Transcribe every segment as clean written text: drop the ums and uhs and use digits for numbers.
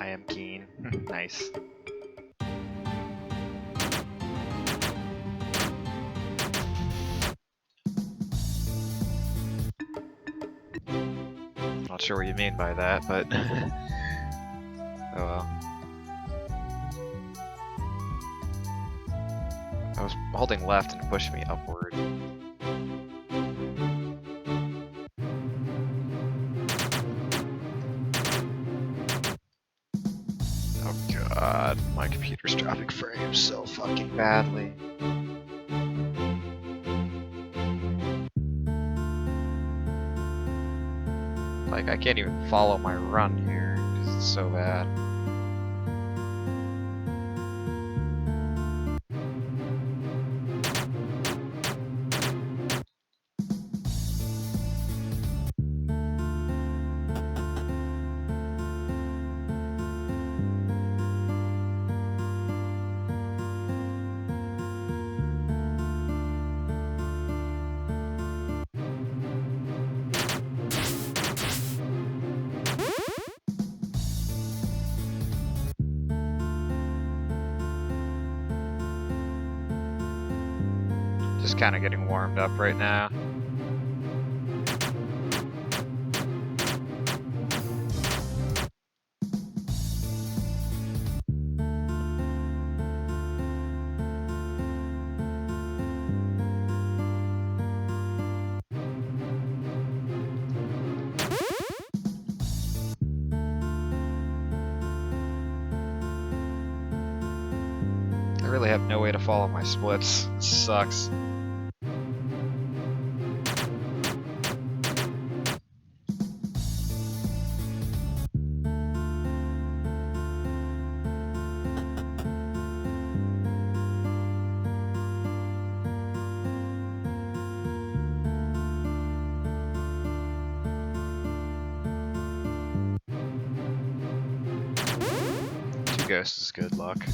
I am keen. Nice. Not sure what you mean by that, but oh well. I was holding left and it pushed me upward. Oh god, my computer's dropping frames so fucking badly. Like, I can't even follow my run here, because it's so bad. Just kind of getting warmed up right now. I really have no way to follow my splits. It sucks. Two ghosts is good luck.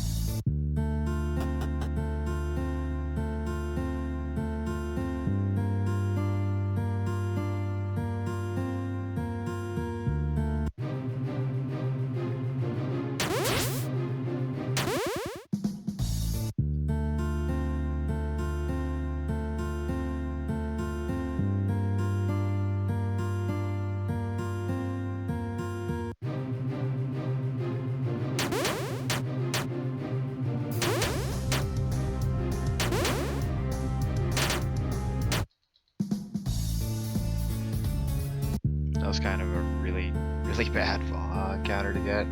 That was kind of a really bad counter to get.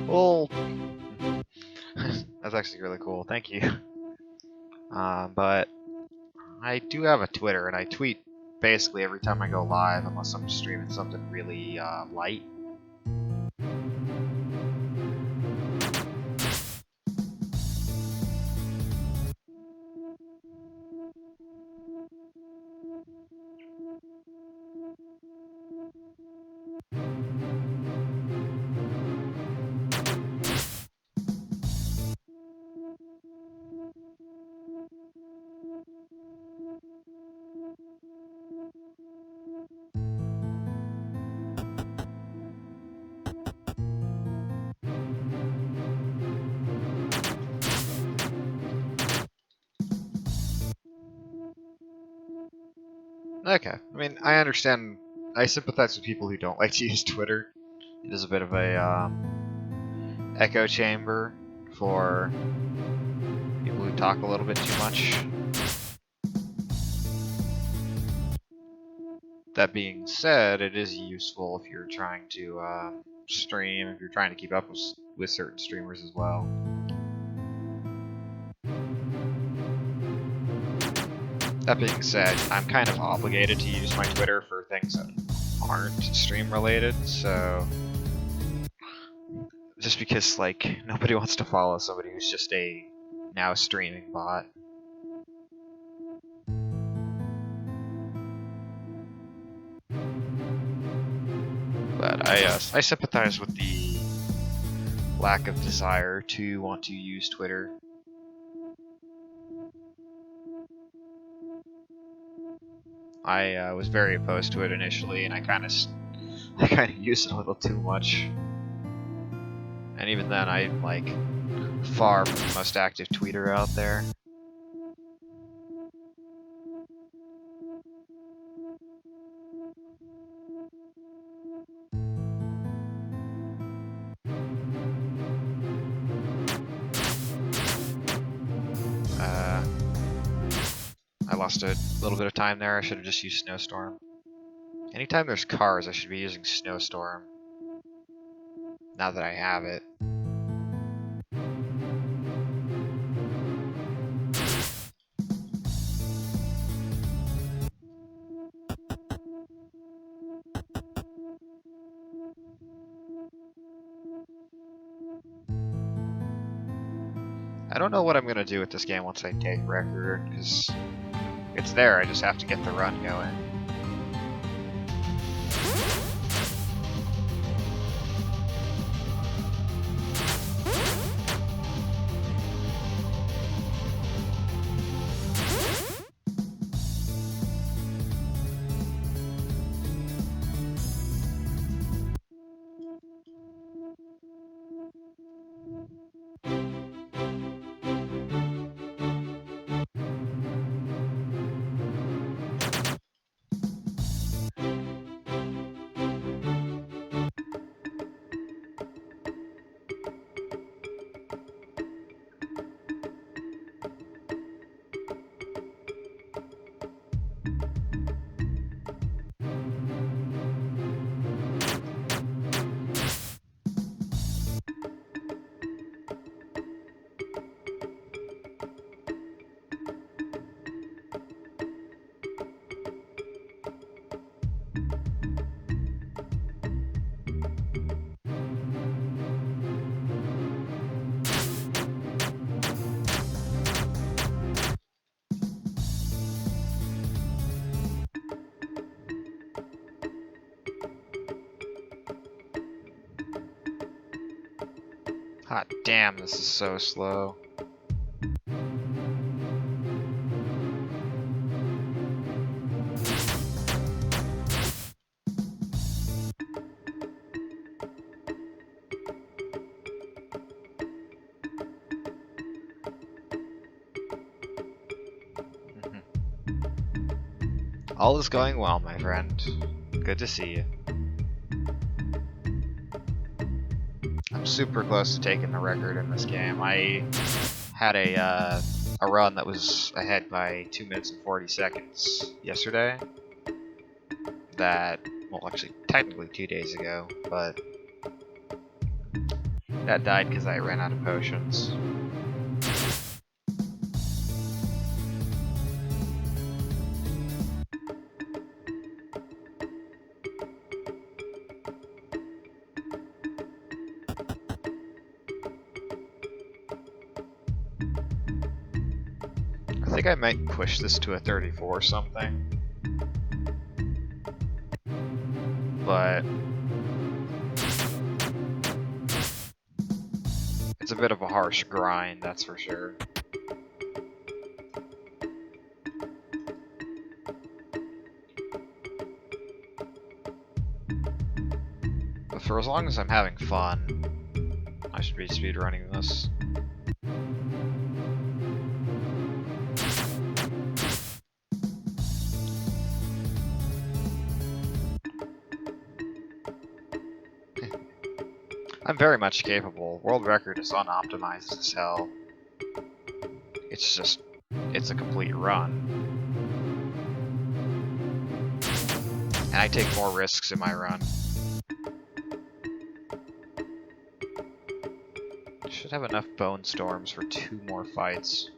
Well, that's actually really cool. Thank you. But I do have a Twitter, and I tweet basically every time I go live, unless I'm streaming something really light. Okay, I mean, I understand. I sympathize with people who don't like to use Twitter. It is a bit of a echo chamber for people who talk a little bit too much. That being said, it is useful if you're trying to stream, if you're trying to keep up with certain streamers as well. That being said, I'm kind of obligated to use my Twitter for things that aren't stream related, so just because like nobody wants to follow somebody who's just a now streaming bot. But I sympathize with the lack of desire to want to use Twitter. I was very opposed to it initially, and I kind of used it a little too much. And even then, I'm like far from the most active tweeter out there. I lost a little bit of time there. I should have just used Snowstorm. Anytime there's cars, I should be using Snowstorm. Now that I have it. I don't know what I'm gonna do with this game once I take record, because it's there, I just have to get the run going. Hot damn, this is so slow. All is going well, my friend. Good to see you. I'm super close to taking the record in this game. I had a run that was ahead by 2 minutes and 40 seconds yesterday. That, well, actually, technically 2 days ago, but that died because I ran out of potions. I think I might push this to a 34 or something. But it's a bit of a harsh grind, that's for sure. But for as long as I'm having fun, I should be speedrunning this. I'm very much capable. World record is unoptimized as hell. It's a complete run. And I take more risks in my run. Should have enough bone storms for 2 more fights.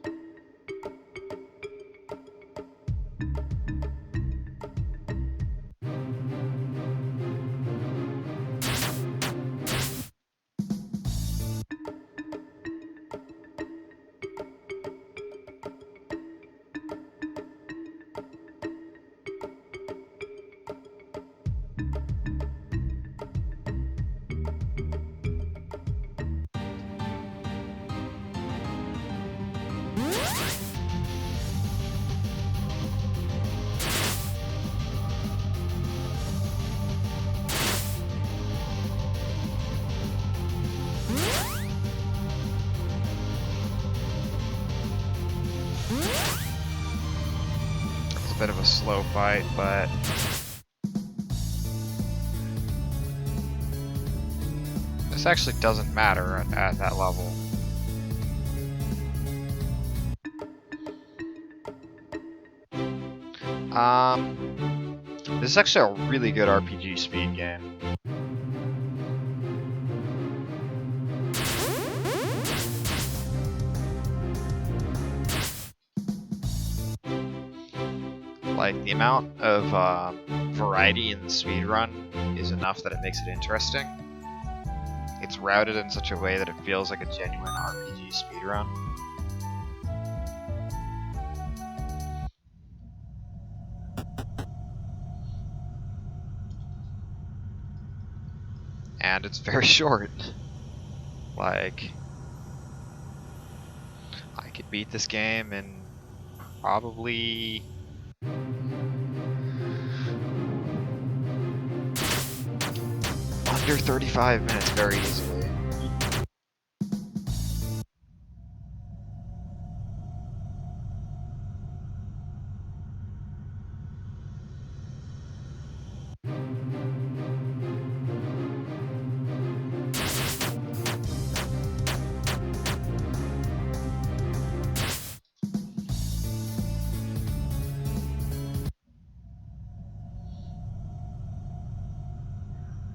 It's a bit of a slow fight, but this actually doesn't matter at that level. This is actually a really good RPG speed game. Like, the amount of variety in the speedrun is enough that it makes it interesting. It's routed in such a way that it feels like a genuine RPG speedrun. And it's very short. Like, I could beat this game in probably under 35 minutes very easily.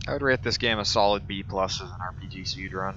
I would rate this game a solid B+ as an RPG speedrun.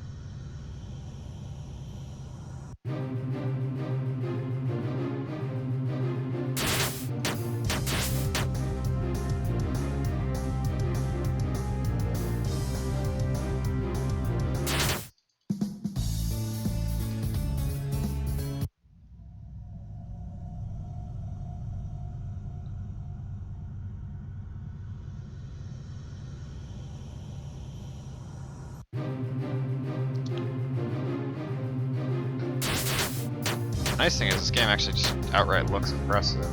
The nice thing is this game actually just outright looks impressive.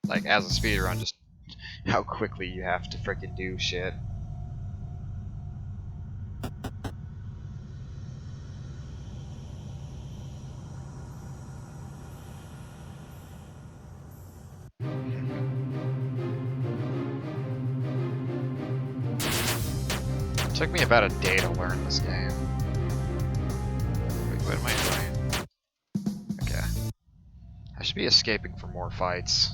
Like, as a speedrun, just how quickly you have to frickin' do shit. It took me about a day to learn this game. Wait, what am I doing? Okay. I should be escaping for more fights.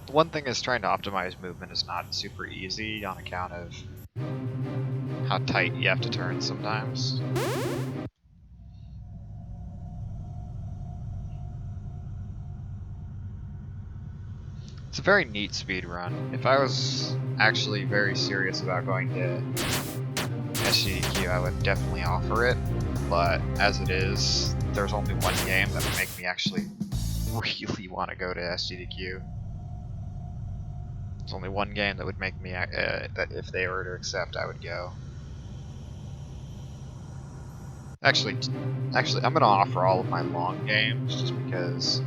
One thing is trying to optimize movement is not super easy on account of how tight you have to turn sometimes. It's a very neat speedrun. If I was actually very serious about going to SGDQ, I would definitely offer it, but as it is, there's only one game that would make me actually really want to go to SGDQ. There's only one game that would make me, that if they were to accept, I would go. Actually, I'm gonna offer all of my long games just because.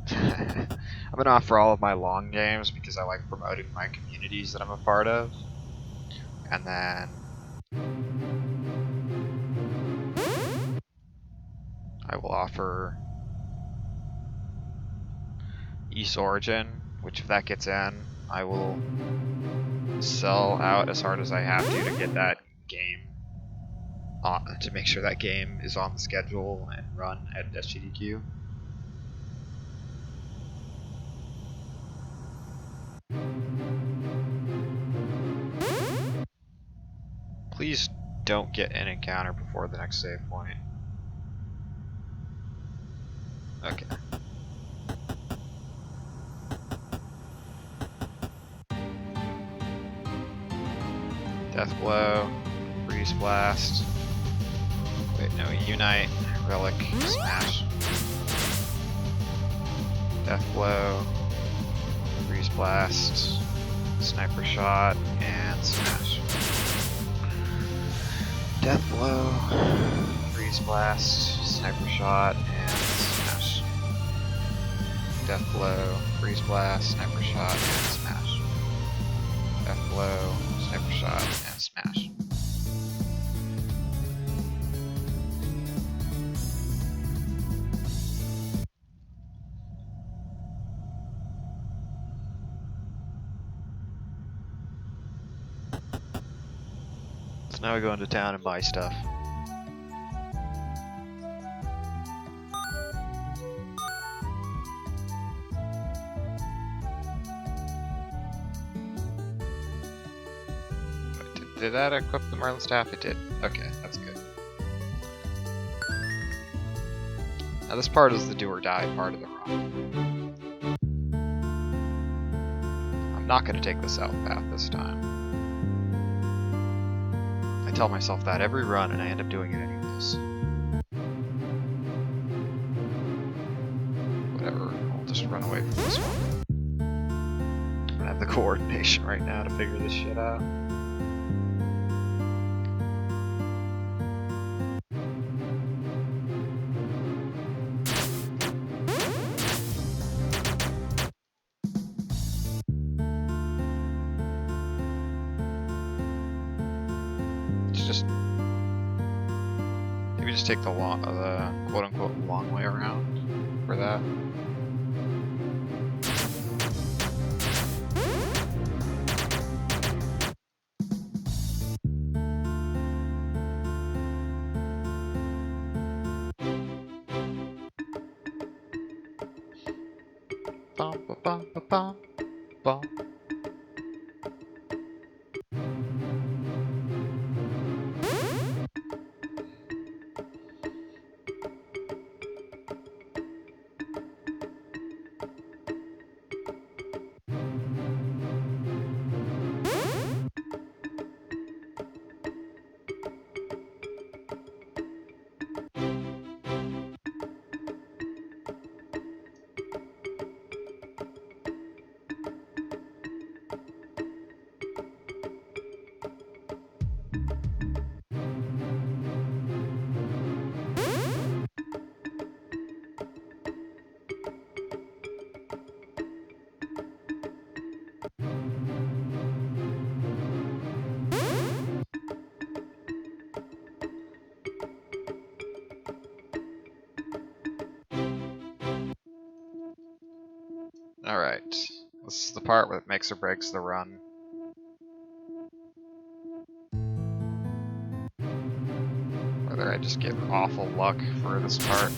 I'm gonna offer all of my long games because I like promoting my communities that I'm a part of. And then I will offer East Origin, which if that gets in, I will sell out as hard as I have to get that game to make sure that game is on the schedule and run at SGDQ. Please don't get an encounter before the next save point. Okay. Death Blow, Freeze Blast. Wait, no, Unite, Relic, Smash. Death Blow, Freeze Blast, Sniper Shot, and Smash. Death Blow, Freeze Blast, Sniper Shot, and Smash. Death Blow, Freeze Blast, Sniper Shot, and Smash. Death Blow, Sniper Shot, and Smash. So now we go into town and buy stuff. Did that equip the Merlin Staff? It did. Okay, that's good. Now this part is the do or die part of the run. I'm not going to take the south path this time. I tell myself that every run and I end up doing it anyways. Whatever, I'll just run away from this one. I don't have the coordination right now to figure this shit out. Take the quote-unquote long way around for that. Bum, ba, bum, ba, bum, bum. Alright, this is the part where it makes or breaks the run. Whether I just get awful luck for this part.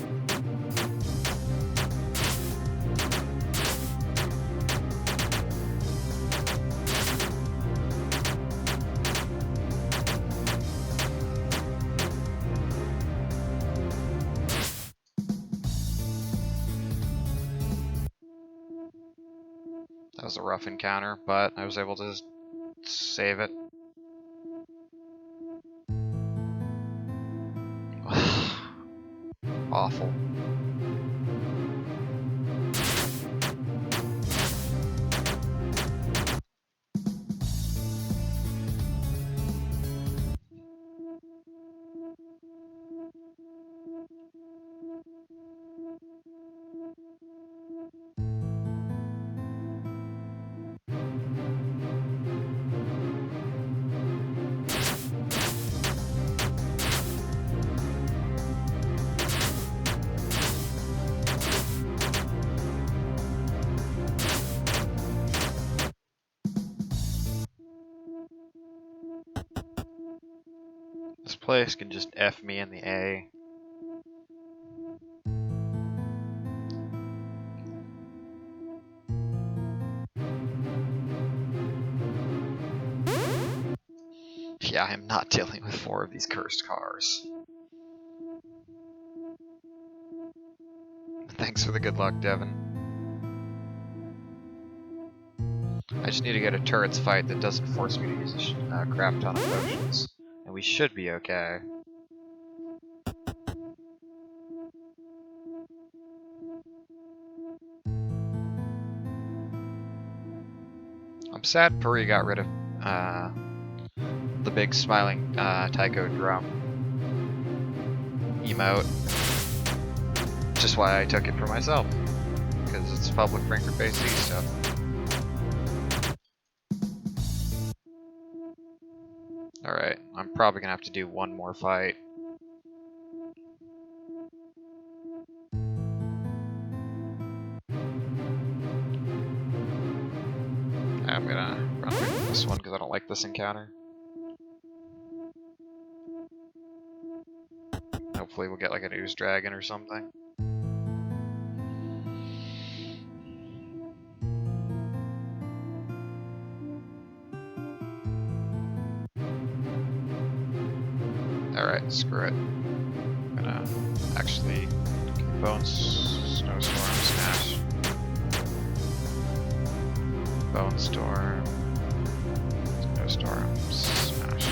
That was a rough encounter, but I was able to save it. Awful. This place can just F me in the A. Yeah, I'm not dealing with 4 of these cursed cars. Thanks for the good luck, Devin. I just need to get a turrets fight that doesn't force me to use a crap ton of potions. And we should be okay. I'm sad Puri got rid of the big smiling taiko drum emote. Just why I took it for myself. Because it's public Frankfurt-based stuff. Alright, I'm probably gonna have to do one more fight. I'm gonna run away from this one because I don't like this encounter. Hopefully we'll get like an ooze dragon or something. Alright, screw it. I'm gonna actually Bones Snowstorm smash. Bone Storm. Snowstorm smash.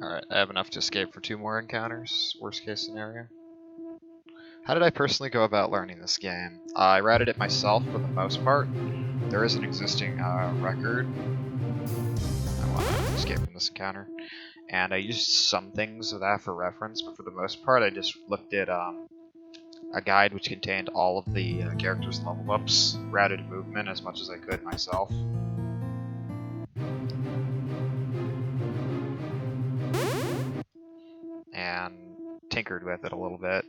Alright, I have enough to escape for 2 more encounters, worst case scenario. How did I personally go about learning this game? I routed it myself for the most part. There is an existing record. I want to escape from this encounter. And I used some things of that for reference, but for the most part I just looked at a guide which contained all of the characters' level ups, routed movement as much as I could myself. And tinkered with it a little bit.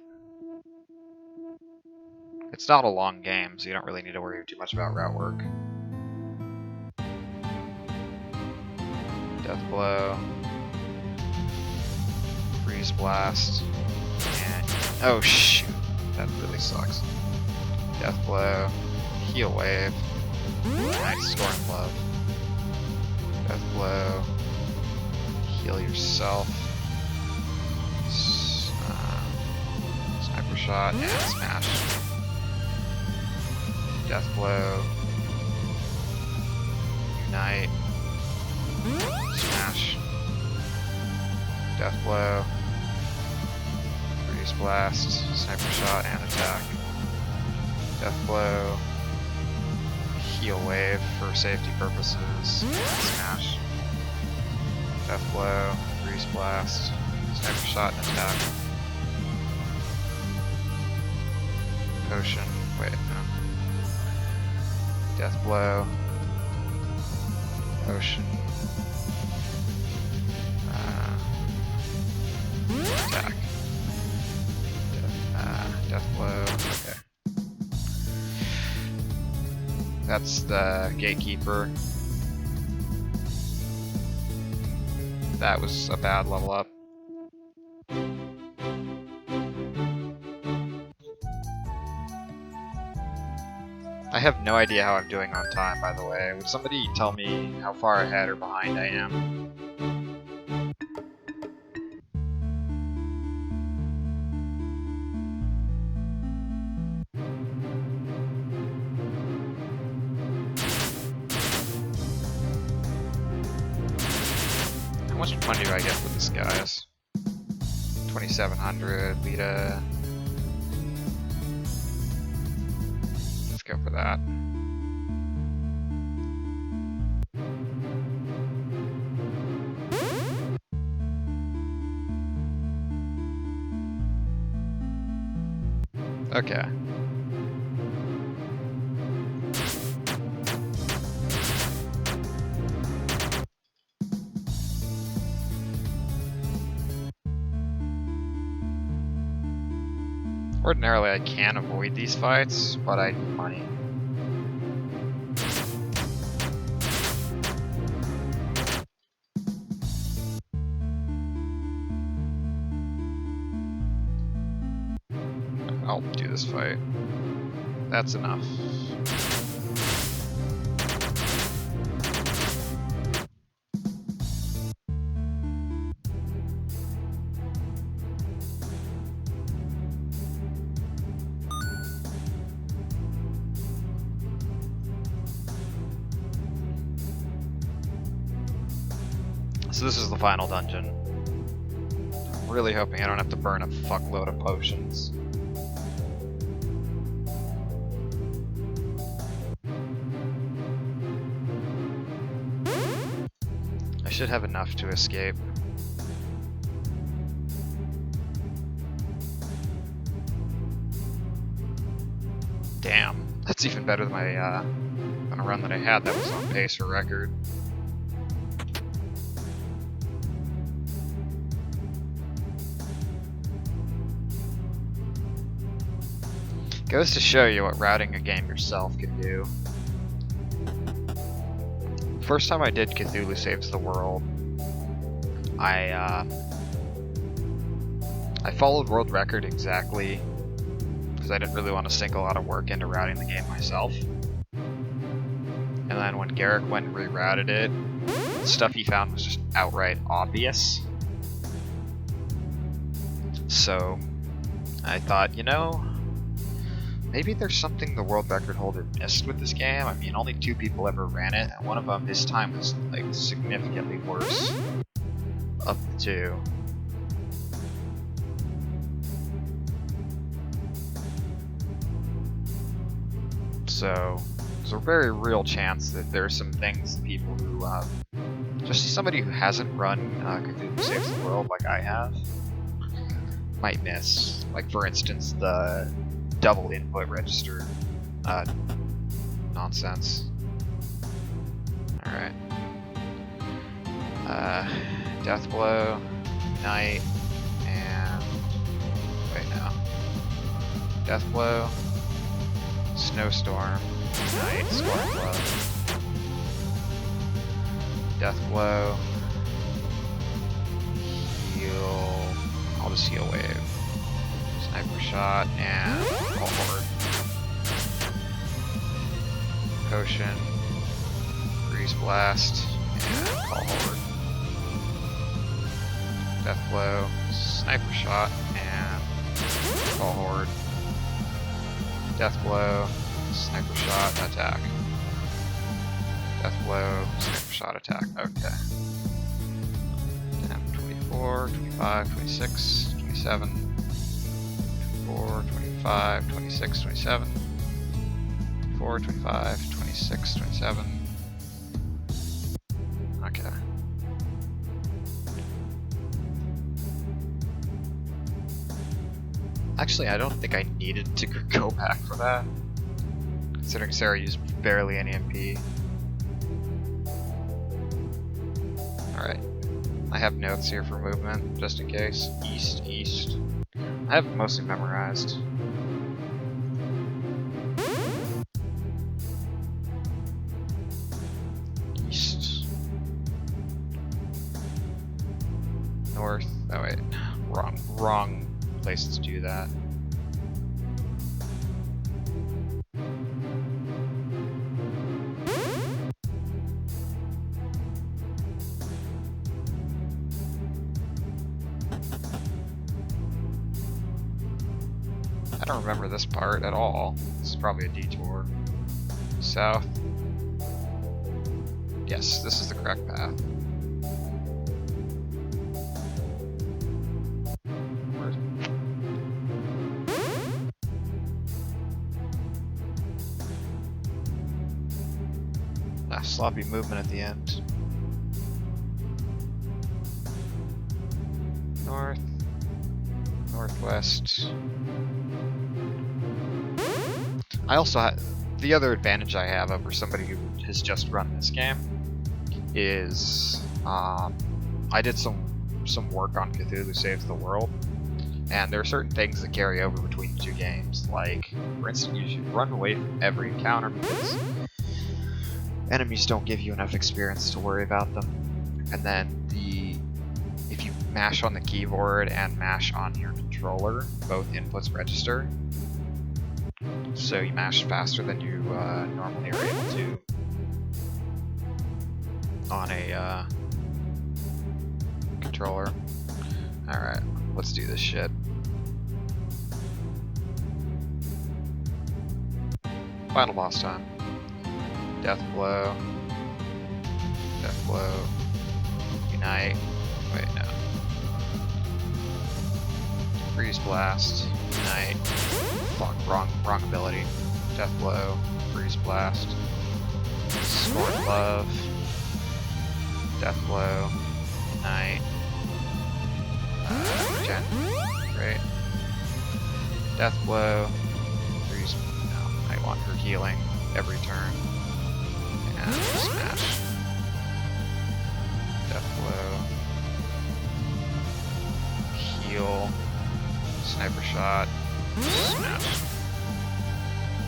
It's not a long game, so you don't really need to worry too much about route work. Death Blow. Freeze Blast. And... oh shoot, that really sucks. Death Blow. Heal Wave. Nice, Scorn Love. Death Blow. Heal yourself. Sniper Shot and Smash. Death Blow. Unite. Smash. Death Blow. Freeze Blast. Sniper Shot and Attack. Death Blow. Heal Wave for safety purposes. And Smash. Death Blow. Freeze Blast. Sniper Shot and Attack. Potion. Wait, no. Death Blow. Potion. Attack. Death Blow. Okay. That's the Gatekeeper. That was a bad level up. I have no idea how I'm doing on time, by the way. Would somebody tell me how far ahead or behind I am? How much money do I get for this, guys? 2,700, Lita. Let's go for that. Okay. Ordinarily I can avoid these fights, but I need money. I'll do this fight. That's enough. So this is the final dungeon. I'm really hoping I don't have to burn a fuckload of potions. I should have enough to escape. Damn, that's even better than my than a run that I had that was on pace for record. Goes to show you what routing a game yourself can do. First time I did Cthulhu Saves the World, I followed world record exactly because I didn't really want to sink a lot of work into routing the game myself. And then when Garrick went and rerouted it, the stuff he found was just outright obvious. So I thought, you know, maybe there's something the world record holder missed with this game. I mean, only 2 people ever ran it, and one of them, his time was like significantly worse of the 2. So there's a very real chance that there are some things that people who, especially somebody who hasn't run Cthulhu Saves the World like I have, might miss. Like for instance, the double input register nonsense. Alright. Death Blow, Night, and wait no. Death Blow, Snowstorm, Night, Storm Blow. Death Blow, Heal, I'll just Heal Wave. Sniper Shot, and Call Horde. Potion, Freeze Blast, and Call Horde. Death Blow, Sniper Shot, and Call Horde. Death Blow, Sniper Shot, Attack. Death Blow, Sniper Shot, Attack. Okay. 10, 24, 25, 26, 27. 24, 25, 26, 27, 24, 25, 26, 27. Okay. Actually, I don't think I needed to go back for that, considering Sarah used barely any MP. Alright. I have notes here for movement, just in case. East, east. I have it mostly memorized. East. North. Oh wait. Wrong place to do that. I don't remember this part at all. This is probably a detour. South. Yes, this is the correct path. Sloppy movement at the end. North. Northwest. I also have the other advantage I have over somebody who has just run this game is I did some work on Cthulhu Saves the World, and there are certain things that carry over between the 2 games. Like, for instance, you should run away from every encounter because enemies don't give you enough experience to worry about them. And then if you mash on the keyboard and mash on your controller, both inputs register, so you mash faster than you normally are able to on a controller. Alright, let's do this shit. Final boss time. Death blow. Death blow. Unite. Wait, no. Freeze blast. Unite. Fuck, wrong ability. Death blow. Freeze blast. Scorn love. Death blow. Unite. Regen. Great. Death blow. Freeze. No, I want her healing every turn. And smash. Death blow. Heal. Sniper shot. Smash.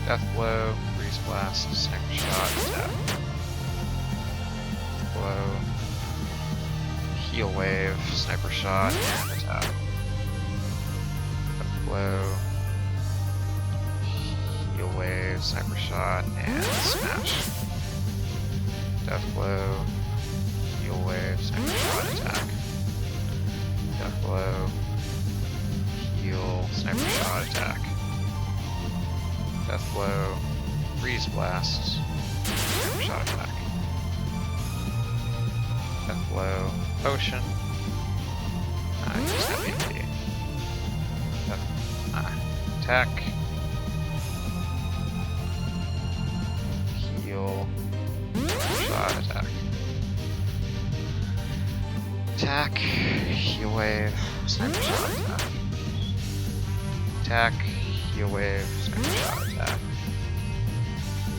Death blow. Freeze blast. Sniper shot. Attack. Blow. Heal wave. Sniper shot. And attack. Death blow. Heal wave. Sniper shot. And smash. Death blow. Heal wave. Sniper shot. Attack. Death blow. Heal. Sniper shot. Attack. Death blow. Freeze blast. Sniper shot. Attack. Death blow. Potion. Use that BMD. Attack. Heal. Shot. Attack. Attack. Heal wave. Sniper shot. Attack. Attack. Heal wave. Sniper shot. Attack.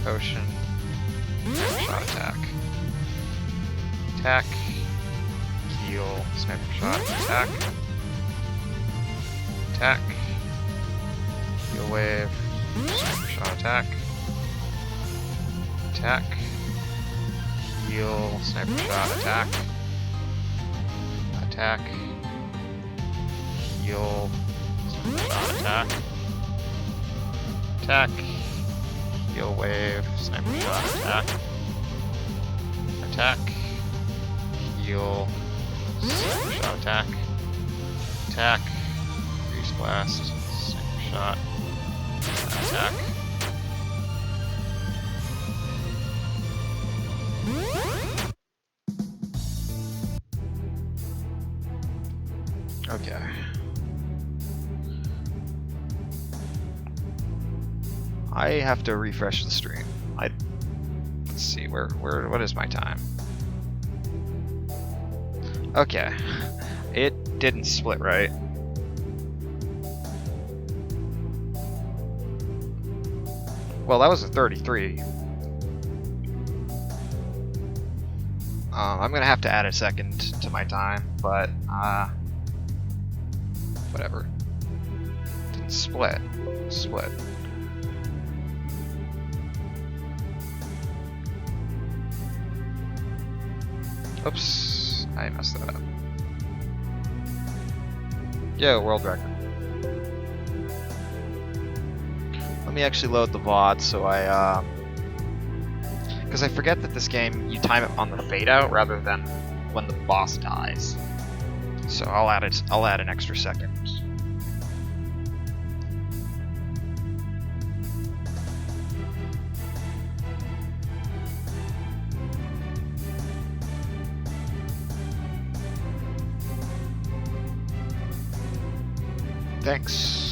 Potion. Sniper shot. Attack. Attack. Heal. Sniper shot. Attack. Attack. Heal wave. Sniper shot. Attack. Attack. Heal. Sniper shot. Attack. Attack. Heal. Sniper shot. Attack. Attack. Heal wave. Sniper shot. Attack. Attack. Heal. Sniper shot. Attack. Attack. Freeze blast. Sniper shot. Attack. Okay. I have to refresh the stream. Let's see, what is my time? Okay. It didn't split right. Well, that was a 33. I'm gonna have to add a second to my time, but whatever. Didn't split. Split. Oops, I messed that up. Yo, world record. Let me actually load the VOD so I, because I forget that this game, you time it on the fadeout rather than when the boss dies. So I'll add an extra second. Thanks.